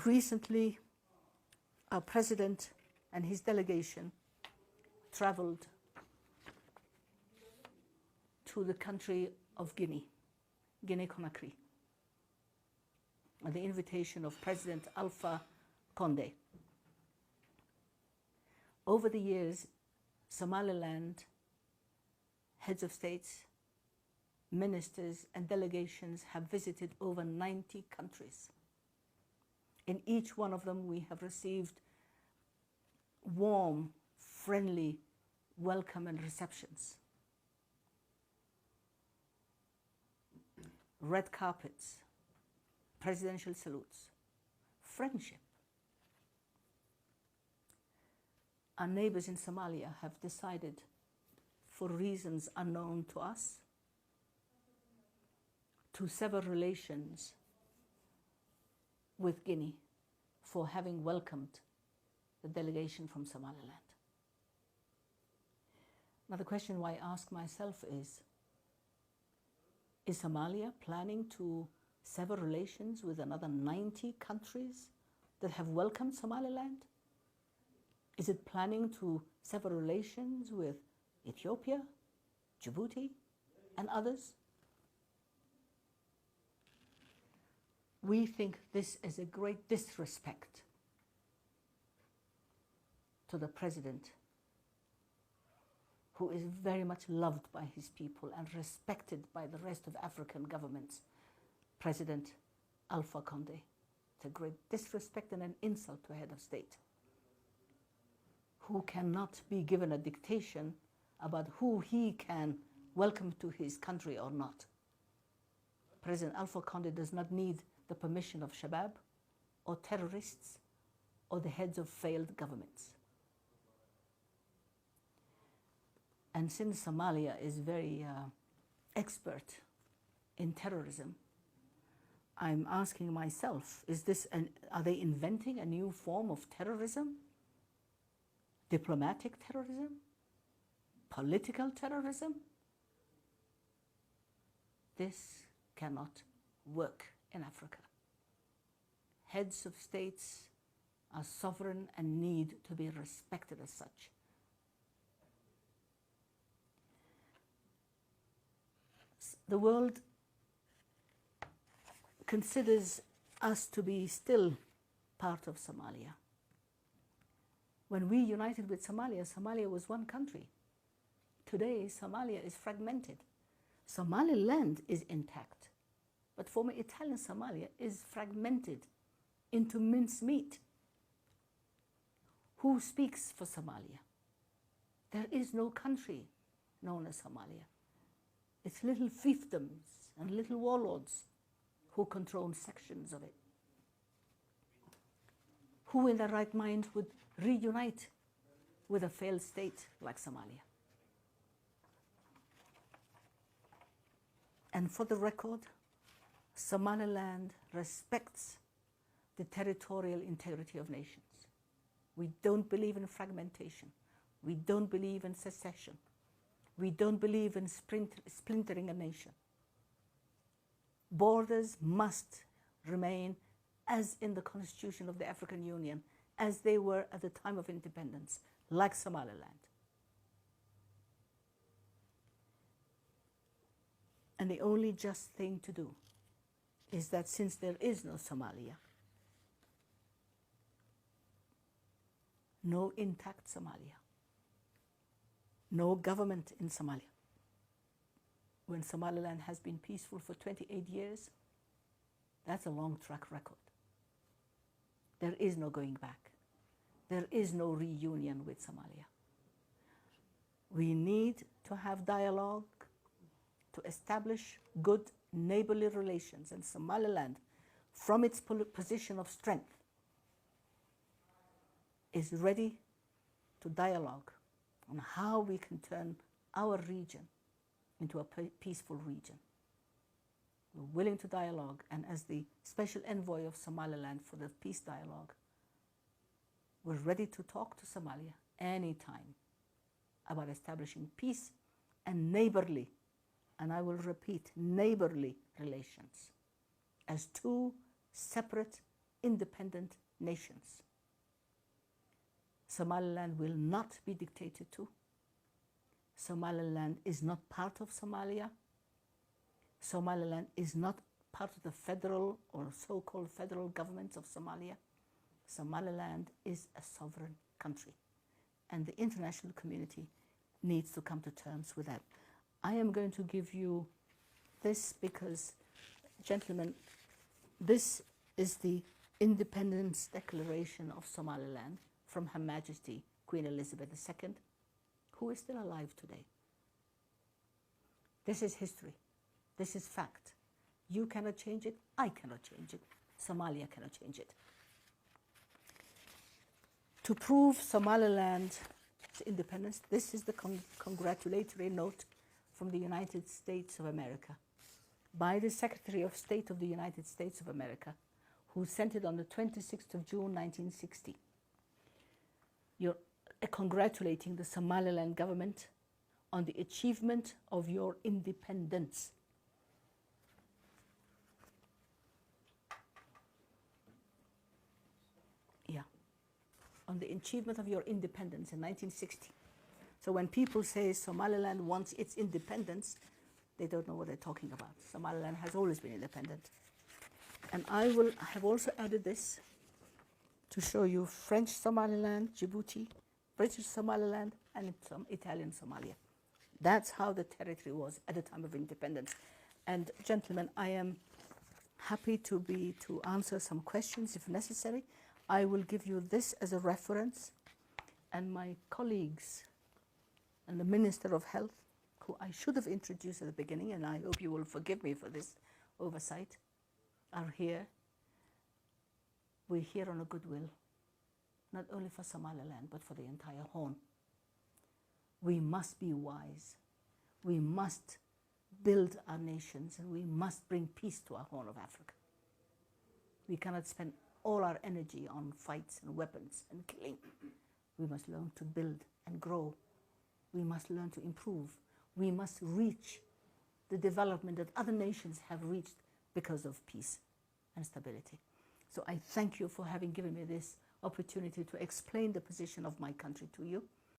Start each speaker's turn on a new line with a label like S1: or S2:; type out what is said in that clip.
S1: Recently, our president and his delegation traveled to the country of Guinea Conakry, at the invitation of President Alpha Condé. Over the years, Somaliland heads of states, ministers, and delegations have visited over 90 countries. In each one of them, we have received warm, friendly welcome and receptions. Red carpets, presidential salutes, friendship. Our neighbors in Somalia have decided, for reasons unknown to us, to sever relations with Guinea for having welcomed the delegation from Somaliland. Now the question I ask myself is Somalia planning to sever relations with another 90 countries that have welcomed Somaliland? Is it planning to sever relations with Ethiopia, Djibouti, and others? We think this is a great disrespect to the president, who is very much loved by his people and respected by the rest of African governments, President Alpha Condé. It's a great disrespect and an insult to a head of state who cannot be given a dictation about who he can welcome to his country or not. President Alpha Condé does not need the permission of Shabab or terrorists or the heads of failed governments. And since Somalia is very expert in terrorism, I'm asking myself, are they inventing a new form of terrorism? Diplomatic terrorism? Political terrorism? This cannot work in Africa. Heads of states are sovereign and need to be respected as such. The world considers us to be still part of Somalia. When we united with Somalia, Somalia was one country. Today, Somalia is fragmented. Somaliland is intact, but former Italian Somalia is fragmented into mincemeat. Who speaks for Somalia? There is no country known as Somalia. It's little fiefdoms and little warlords who control sections of it. Who in their right mind would reunite with a failed state like Somalia? And for the record, Somaliland respects the territorial integrity of nations. We don't believe in fragmentation. We don't believe in secession. We don't believe in splintering a nation. Borders must remain as in the Constitution of the African Union, as they were at the time of independence, like Somaliland. And the only just thing to do is that since there is no Somalia, no intact Somalia, no government in Somalia, when Somaliland has been peaceful for 28 years, that's a long track record. There is no going back. There is no reunion with Somalia. We need to have dialogue to establish good neighborly relations, and Somaliland, from its position of strength, is ready to dialogue on how we can turn our region into a peaceful region. We're willing to dialogue, and as the special envoy of Somaliland for the peace dialogue, we're ready to talk to Somalia anytime about establishing peace and neighborly, and I will repeat, neighborly relations as two separate, independent nations. Somaliland will not be dictated to. Somaliland is not part of Somalia. Somaliland is not part of the federal or so-called federal government of Somalia. Somaliland is a sovereign country, and the international community needs to come to terms with that. I am going to give you this because, gentlemen, this is the Independence Declaration of Somaliland from Her Majesty Queen Elizabeth II, who is still alive today. This is history. This is fact. You cannot change it. I cannot change it. Somalia cannot change it. To prove Somaliland's independence, this is the congratulatory note from the United States of America by the Secretary of State of the United States of America, who sent it on the 26th of June, 1960. You're congratulating the Somaliland government on the achievement of your independence. Yeah, on the achievement of your independence in 1960. So when people say Somaliland wants its independence, they don't know what they're talking about. Somaliland has always been independent. And I have also added this to show you French Somaliland, Djibouti, British Somaliland, and Italian Somalia. That's how the territory was at the time of independence. And gentlemen, I am happy to answer some questions if necessary. I will give you this as a reference, and my colleagues and the Minister of Health, who I should have introduced at the beginning, and I hope you will forgive me for this oversight, are here. We're here on a goodwill, not only for Somaliland, but for the entire Horn. We must be wise. We must build our nations, and we must bring peace to our Horn of Africa. We cannot spend all our energy on fights and weapons and killing. We must learn to build and grow. We must learn to improve. We must reach the development that other nations have reached because of peace and stability. So I thank you for having given me this opportunity to explain the position of my country to you.